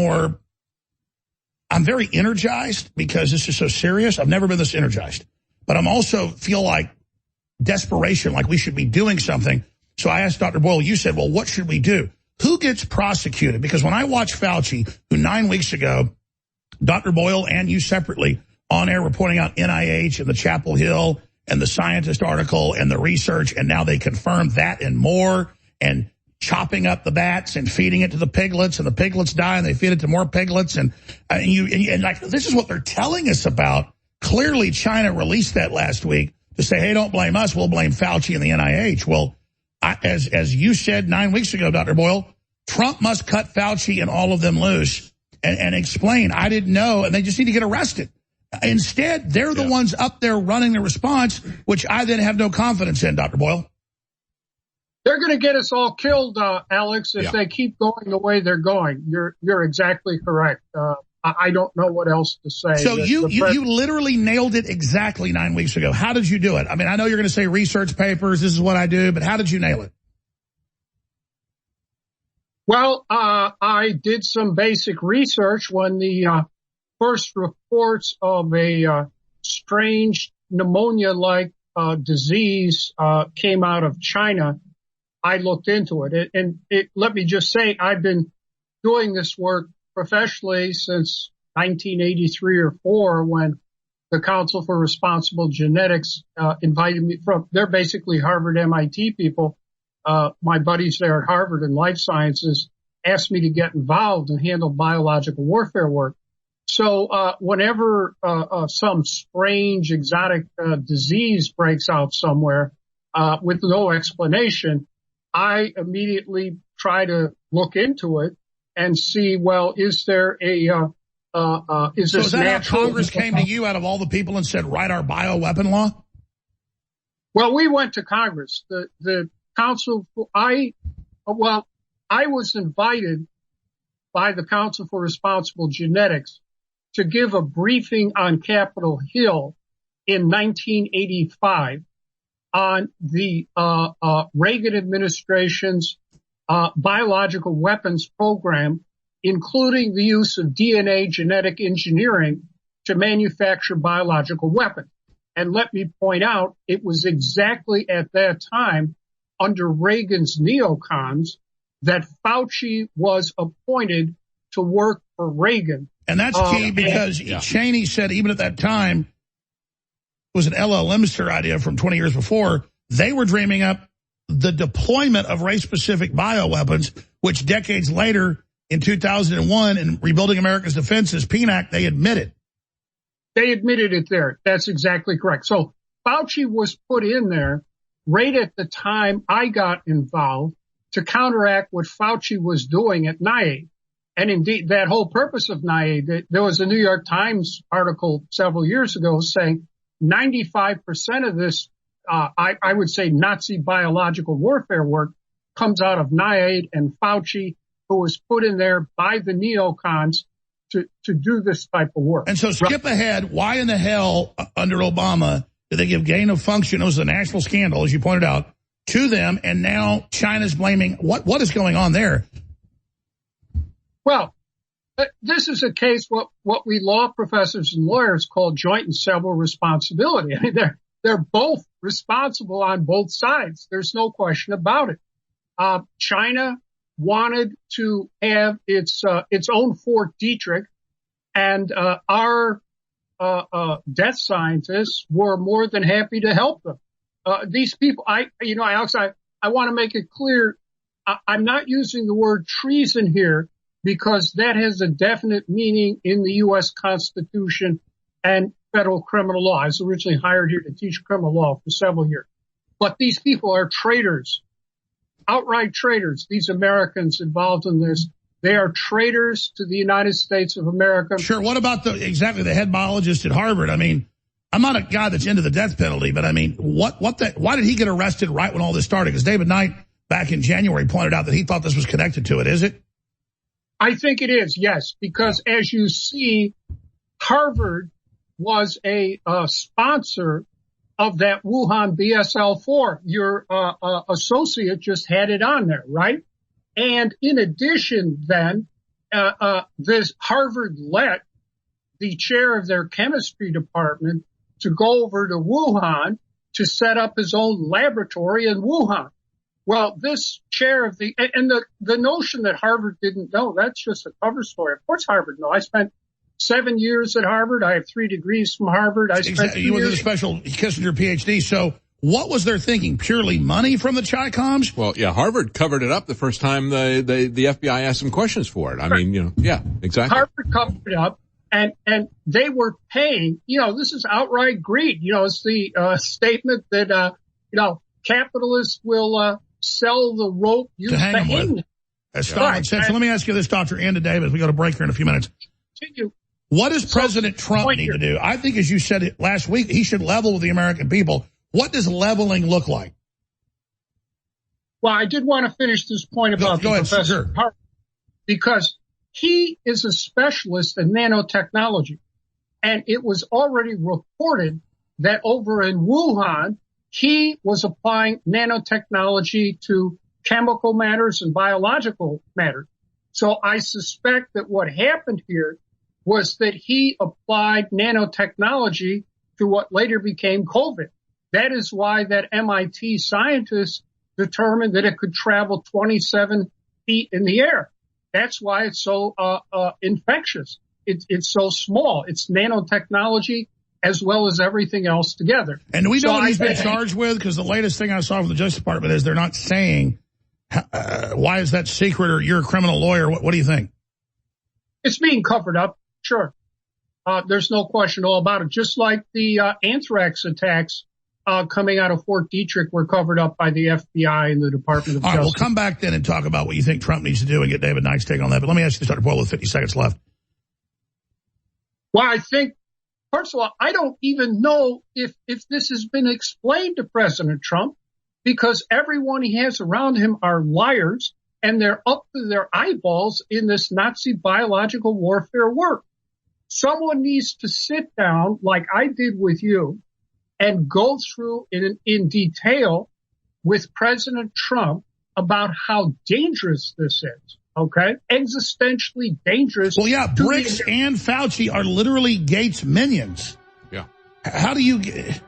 more, I'm very energized because this is so serious. I've never been this energized. But I'm also feel like desperation, like we should be doing something. So I asked Dr. Boyle, you said, well, what should we do? Who gets prosecuted? Because when I watch Fauci, who 9 weeks ago, Dr. Boyle and you separately on air were pointing out NIH and the Chapel Hill and the scientist article and the research, and now they confirmed that and more, and chopping up the bats and feeding it to the piglets, and the piglets die and they feed it to more piglets. And like, this is what they're telling us about. Clearly, China released that last week to say, hey, don't blame us. We'll blame Fauci and the NIH. Well, as you said 9 weeks ago, Dr. Boyle, Trump must cut Fauci and all of them loose and explain, I didn't know, and they just need to get arrested. Instead, they're the ones up there running the response, which I then have no confidence in, Dr. Boyle. They're going to get us all killed, Alex, if they keep going the way they're going. You're exactly correct. I don't know what else to say. So you literally nailed it exactly 9 weeks ago. How did you do it? I mean, I know you're going to say research papers, this is what I do, but how did you nail it? Well, I did some basic research when the first reports of a strange pneumonia-like disease came out of China. I looked into it. And let me just say, I've been doing this work professionally since 1983 or 4, when the Council for Responsible Genetics invited me from, they're basically Harvard, MIT people. My buddies there at Harvard in life sciences asked me to get involved and handle biological warfare work. So whenever some strange exotic disease breaks out somewhere with no explanation, I immediately try to look into it and see, well, is there a is this that natural? How Congress came to you out of all the people and said, write our bioweapon law? Well, we went to Congress. The Council, I was invited by the Council for Responsible Genetics to give a briefing on Capitol Hill in 1985 on the Reagan administration's biological weapons program, including the use of DNA genetic engineering to manufacture biological weapons. And let me point out, it was exactly at that time, under Reagan's neocons, that Fauci was appointed to work for Reagan. And that's key because Cheney said even at that time, it was an Ella Lemster idea from 20 years before, they were dreaming up the deployment of race-specific bioweapons, which decades later, in 2001, in Rebuilding America's Defenses, PNAC, they admitted. They admitted it there. That's exactly correct. So Fauci was put in there right at the time I got involved to counteract what Fauci was doing at NIAID. And indeed, that whole purpose of NIAID, there was a New York Times article several years ago saying 95% of this, I would say, Nazi biological warfare work comes out of NIAID and Fauci, who was put in there by the neocons to do this type of work. And so skip ahead. Why in the hell under Obama did they give gain of function? It was a national scandal, as you pointed out, to them. And now China's blaming. What is going on there? Well, this is a case what we law professors and lawyers call joint and several responsibility. I mean, they're both responsible on both sides. There's no question about it. China wanted to have its own Fort Detrick, and our death scientists were more than happy to help them. These people, Alex, I want to make it clear, I'm not using the word treason here because that has a definite meaning in the U.S. Constitution and federal criminal law. I was originally hired here to teach criminal law for several years. But these people are traitors, outright traitors. These Americans involved in this, they are traitors to the United States of America. Sure. What about the head biologist at Harvard? I mean, I'm not a guy that's into the death penalty, but I mean, why did he get arrested right when all this started? Because David Knight back in January pointed out that he thought this was connected to it. Is it? I think it is, yes, because as you see, Harvard was a sponsor of that Wuhan BSL-4. Your associate just had it on there, right? And in addition, then, this Harvard let the chair of their chemistry department to go over to Wuhan to set up his own laboratory in Wuhan. Well, this chair of the notion that Harvard didn't know, that's just a cover story. Of course Harvard knows. I spent 7 years at Harvard. I have 3 degrees from Harvard. You were the special Kissinger PhD. So what was their thinking? Purely money from the Chi-Coms? Well, yeah, Harvard covered it up the first time the FBI asked them questions for it. I mean, yeah, exactly. Harvard covered it up. And they were paying, this is outright greed. It's the statement that, capitalists will sell the rope used to hang them. As Stalin said. So let me ask you this, Dr. Andy Davis. We go to break here in a few minutes. Continue. What does President Trump need to do? I think, as you said it last week, he should level with the American people. What does leveling look like? Well, I did want to finish this point about Professor Harvard, because he is a specialist in nanotechnology. And it was already reported that over in Wuhan, he was applying nanotechnology to chemical matters and biological matters. So I suspect that what happened here was that he applied nanotechnology to what later became COVID. That is why that MIT scientist determined that it could travel 27 feet in the air. That's why it's so infectious. It's so small. It's nanotechnology as well as everything else together. And do we know what he's been charged with? Because the latest thing I saw from the Justice Department is they're not saying why is that secret, or you're a criminal lawyer. What do you think? It's being covered up, sure. There's no question all about it. Just like the anthrax attacks coming out of Fort Detrick were covered up by the FBI and the Department of Justice. All right, we'll come back then and talk about what you think Trump needs to do and get David Knight's take on that. But let me ask you, Dr. Boyle, with 50 seconds left. Well, I think, first of all, I don't even know if this has been explained to President Trump, because everyone he has around him are liars, and they're up to their eyeballs in this Nazi biological warfare work. Someone needs to sit down, like I did with you, and go through in detail with President Trump about how dangerous this is, okay? Existentially dangerous. Well, yeah, Bricks and Fauci are literally Gates' minions. Yeah. How do you get...